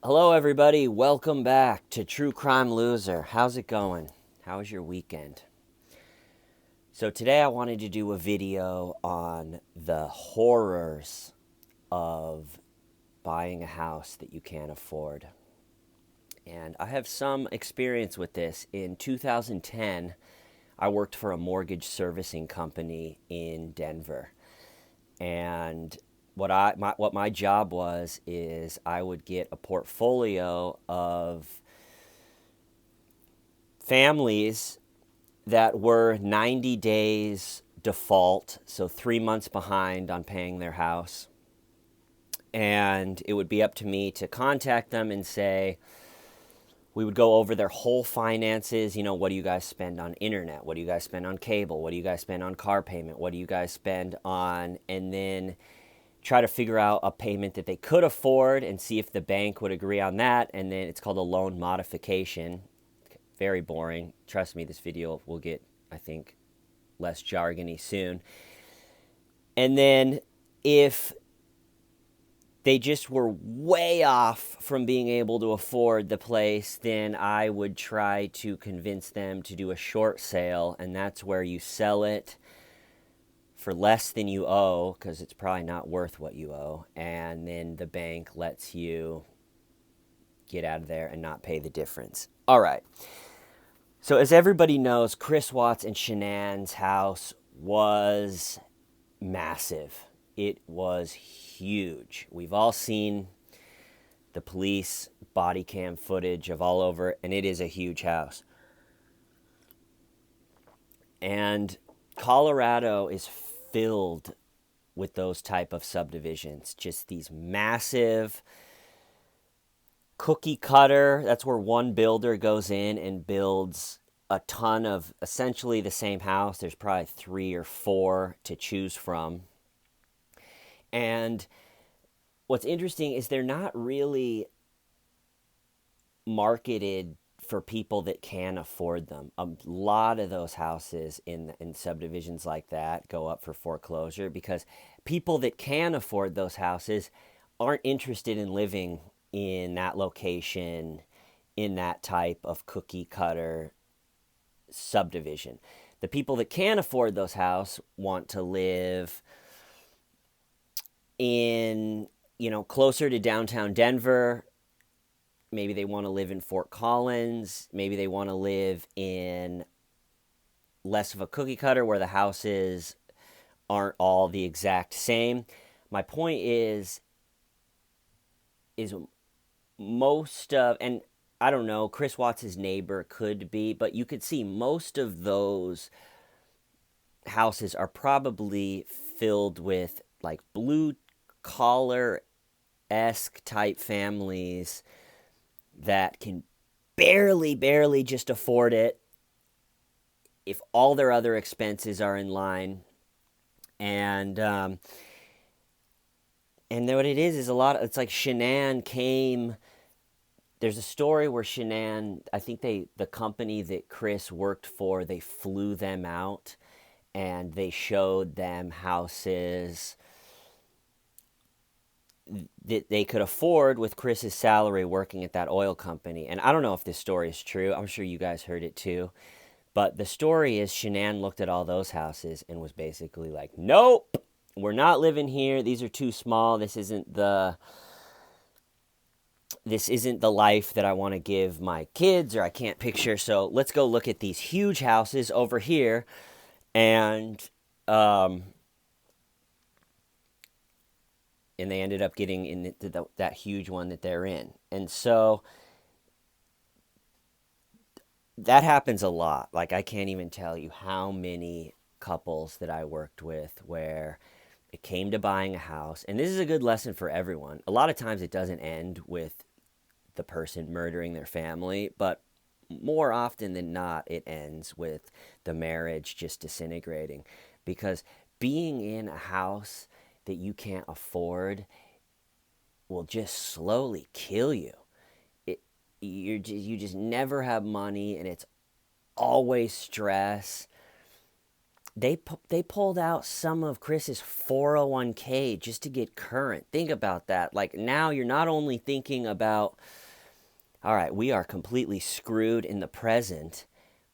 Hello, everybody. Welcome back to True Crime Loser. How's it going? How was your weekend? So, today I wanted to do a video on the horrors of buying a house that you can't afford. And I have some experience with this. In 2010, I worked for a mortgage servicing company in Denver. And what my job was is I would get a portfolio of families that were 90 days default, so 3 months behind on paying their house. And it would be up to me to contact them and say, we would go over their whole finances. What do you guys spend on internet? What do you guys spend on cable? What do you guys spend on car payment? What do you guys spend on? And then try to figure out a payment that they could afford and see if the bank would agree on that. And then it's called a loan modification. Very boring. Trust me, this video will get, I think, less jargony soon. And then if they just were way off from being able to afford the place, then I would try to convince them to do a short sale, and that's where you sell it for less than you owe, because it's probably not worth what you owe, and then the bank lets you get out of there and not pay the difference. All right. So as everybody knows, Chris Watts and Shanann's house was massive. It was huge. We've all seen the police body cam footage of all over, and it is a huge house. And Colorado is filled with those type of subdivisions, just these massive cookie cutter. That's where one builder goes in and builds a ton of essentially the same house. There's probably 3 or 4 to choose from. And what's interesting is they're not really marketed for people that can afford them. A lot of those houses in subdivisions like that go up for foreclosure because people that can afford those houses aren't interested in living in that location, in that type of cookie cutter subdivision. The people that can afford those houses want to live in, closer to downtown Denver. Maybe they want to live in Fort Collins. Maybe they want to live in less of a cookie cutter where the houses aren't all the exact same. My point is most of, and I don't know, Chris Watts' neighbor could be, but you could see most of those houses are probably filled with like blue collar-esque type families that can barely just afford it if all their other expenses are in line. And then what it is a lot of, it's like Shanann came. There's a story where Shanann, I think the company that Chris worked for, they flew them out and they showed them houses that they could afford with Chris's salary working at that oil company. And I don't know if this story is true. I'm sure you guys heard it too. But the story is Shanann looked at all those houses and was basically like, nope, we're not living here. These are too small. This isn't the life that I want to give my kids, or I can't picture. So let's go look at these huge houses over here. And they ended up getting in that huge one that they're in. And so that happens a lot. Like, I can't even tell you how many couples that I worked with where it came to buying a house. And this is a good lesson for everyone. A lot of times it doesn't end with the person murdering their family, but more often than not, it ends with the marriage just disintegrating. Because being in a house that you can't afford will just slowly kill you. You just never have money, and it's always stress. they pulled out some of Chris's 401k just to get current. Think about that. Like, now you're not only thinking about, all right, we are completely screwed in the present,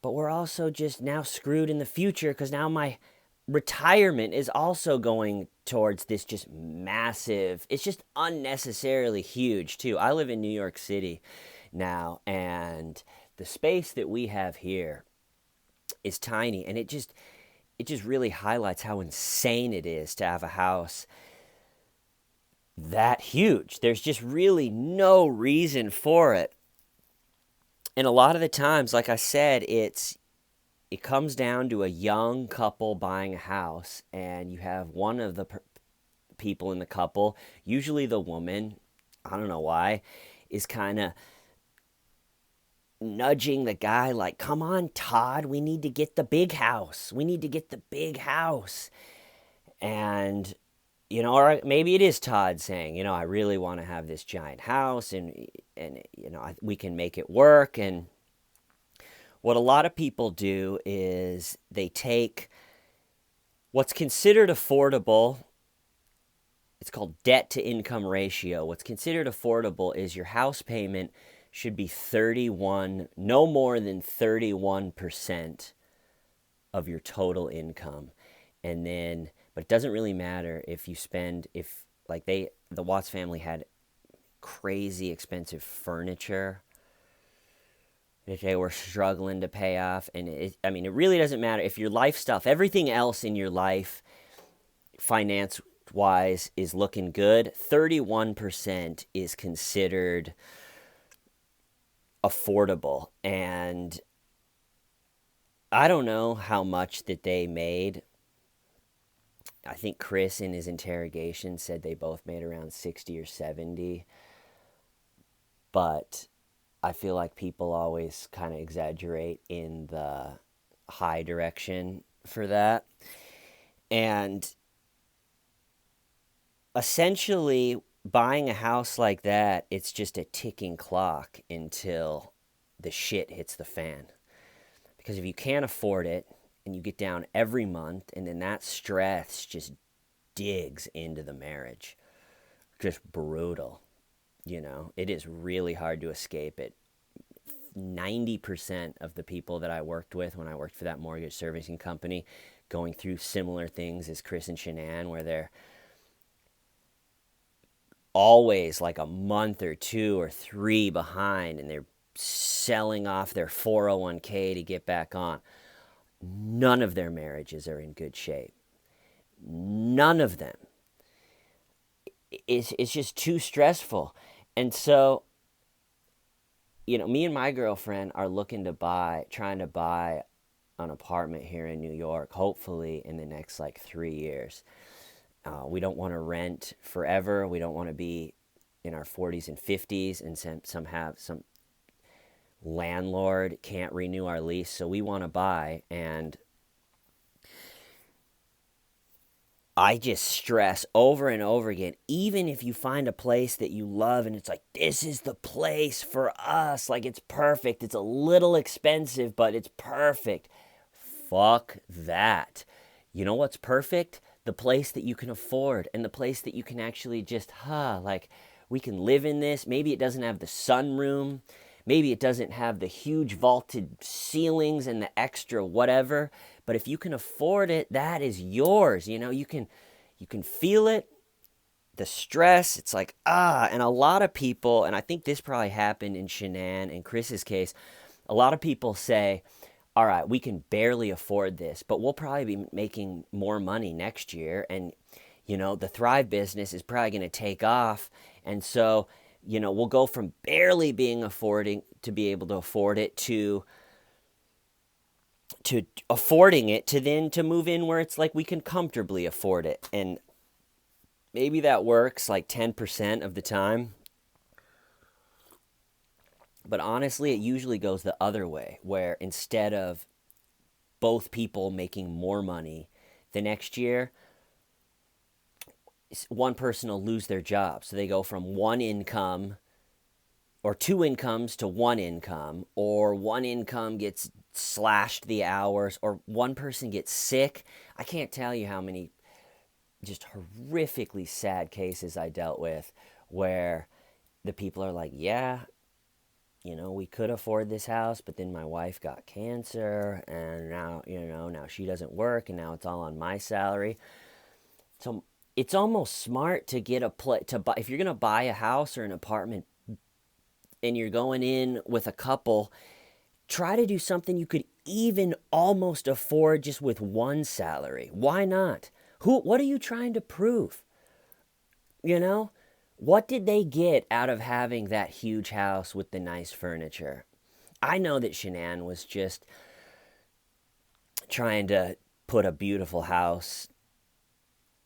but we're also just now screwed in the future, because now my retirement is also going towards this just massive, it's just unnecessarily huge too. I live in New York City now, and the space that we have here is tiny, and it just really highlights how insane it is to have a house that huge. There's just really no reason for it. And a lot of the times, like I said, it comes down to a young couple buying a house, and you have one of the people in the couple, usually the woman, I don't know why, is kind of nudging the guy like, come on, Todd, we need to get the big house. We need to get the big house. And, or maybe it is Todd saying, I really want to have this giant house, and we can make it work. And what a lot of people do is they take what's considered affordable. It's called debt to income ratio. What's considered affordable is your house payment should be no more than 31% of your total income. And then, but it doesn't really matter if the Watts family had crazy expensive furniture that they were struggling to pay off. And it really doesn't matter if your life stuff, everything else in your life, finance wise, is looking good. 31% is considered affordable. And I don't know how much that they made. I think Chris in his interrogation said they both made around 60 or 70. But I feel like people always kind of exaggerate in the high direction for that. And essentially, buying a house like that, it's just a ticking clock until the shit hits the fan. Because if you can't afford it, and you get down every month, and then that stress just digs into the marriage, just brutal. It is really hard to escape it. 90% of the people that I worked with when I worked for that mortgage servicing company going through similar things as Chris and Shanann, where they're always like a month or 2 or 3 behind, and they're selling off their 401k to get back on. None of their marriages are in good shape. None of them. It's just too stressful. And so, me and my girlfriend are trying to buy an apartment here in New York, hopefully in the next 3 years. We don't want to rent forever. We don't want to be in our 40s and 50s and some landlord can't renew our lease. So we want to buy, and I just stress over and over again, even if you find a place that you love and it's like, this is the place for us, like it's perfect, it's a little expensive, but it's perfect. Fuck that. You know what's perfect? The place that you can afford, and the place that you can actually just, we can live in this. Maybe it doesn't have the sunroom. Maybe it doesn't have the huge vaulted ceilings and the extra whatever. But if you can afford it, that is yours. You can feel it, the stress. It's like, and a lot of people, and I think this probably happened in Shanann and Chris's case, a lot of people say, all right, we can barely afford this, but we'll probably be making more money next year. And, the Thrive business is probably going to take off. And so, we'll go from barely to be able to afford it to affording it, to then to move in where it's like we can comfortably afford it. And maybe that works 10% of the time. But honestly, it usually goes the other way, where instead of both people making more money the next year, one person will lose their job. So they go from one income or 2 incomes to 1 income, or one income gets slashed the hours, or one person gets sick. I can't tell you how many just horrifically sad cases I dealt with where the people are like, yeah, we could afford this house, but then my wife got cancer, and now she doesn't work, and now it's all on my salary. So it's almost smart to get to buy, if you're going to buy a house or an apartment and you're going in with a couple, try to do something you could even almost afford just with one salary. Why not? What are you trying to prove? What did they get out of having that huge house with the nice furniture? I know that Shanann was just trying to put a beautiful house,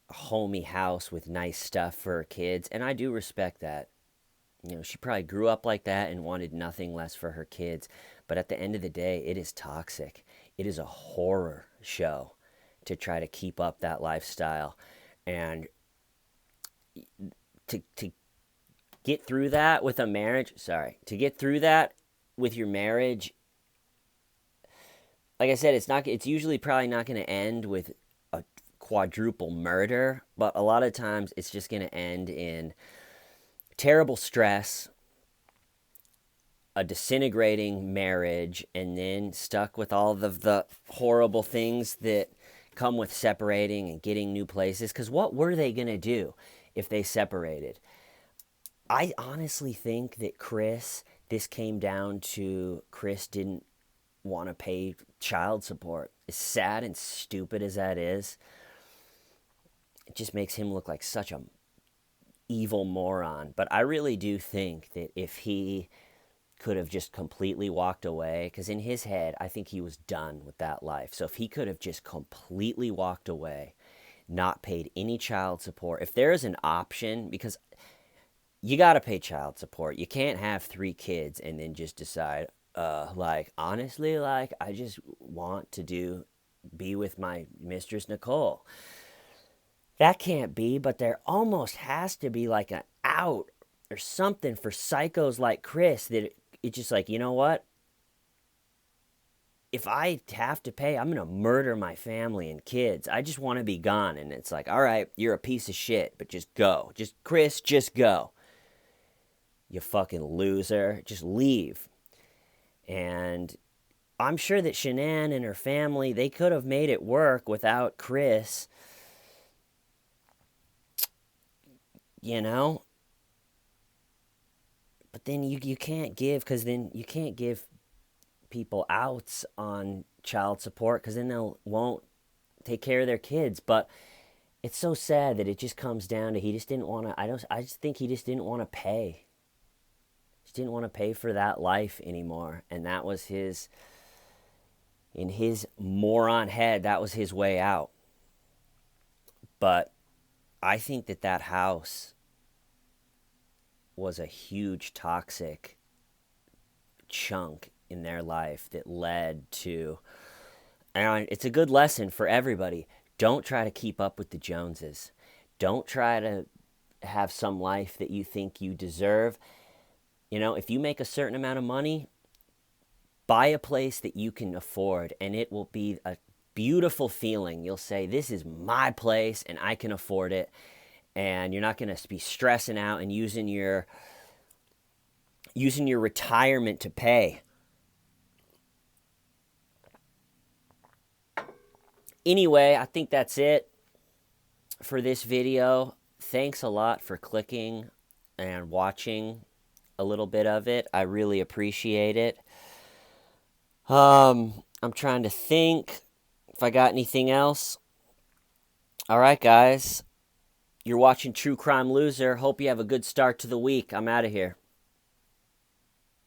a homey house with nice stuff for her kids, and I do respect that. She probably grew up like that and wanted nothing less for her kids. But at the end of the day, it is toxic. It is a horror show to try to keep up that lifestyle. And to get through that with a marriage, to get through that with your marriage, like I said, it's usually probably not going to end with a quadruple murder, but a lot of times it's just going to end in terrible stress, a disintegrating marriage, and then stuck with all of the horrible things that come with separating and getting new places. Because what were they going to do if they separated? I honestly think that this came down to Chris didn't want to pay child support. As sad and stupid as that is, it just makes him look like such a evil moron. But I really do think that if he could have just completely walked away, because in his head, I think he was done with that life. So if he could have just completely walked away, not paid any child support, if there is an option, because you got to pay child support. You can't have 3 kids and then just decide, honestly, I just want to be with my mistress, Nicole. That can't be, but there almost has to be like an out or something for psychos like Chris that it's just like, you know what? If I have to pay, I'm going to murder my family and kids. I just want to be gone. And it's like, all right, you're a piece of shit, but just go. Chris, just go. You fucking loser. Just leave. And I'm sure that Shanann and her family, they could have made it work without Chris. But then you can't give, because then you can't give people outs on child support, because then they won't take care of their kids. But it's so sad that it just comes down to he just didn't want to. I just think he just didn't want to pay. Just didn't want to pay for that life anymore, and that was in his moron head, that was his way out. But I think that house was a huge toxic chunk in their life that led to, and it's a good lesson for everybody. Don't try to keep up with the Joneses. Don't try to have some life that you think you deserve. If you make a certain amount of money, buy a place that you can afford, and it will be a beautiful feeling. You'll say, this is my place and I can afford it. And you're not going to be stressing out and using your retirement to pay. Anyway, I think that's it for this video. Thanks a lot for clicking and watching a little bit of it. I really appreciate it. I'm trying to think if I got anything else. All right, guys. You're watching True Crime Loser. Hope you have a good start to the week. I'm out of here.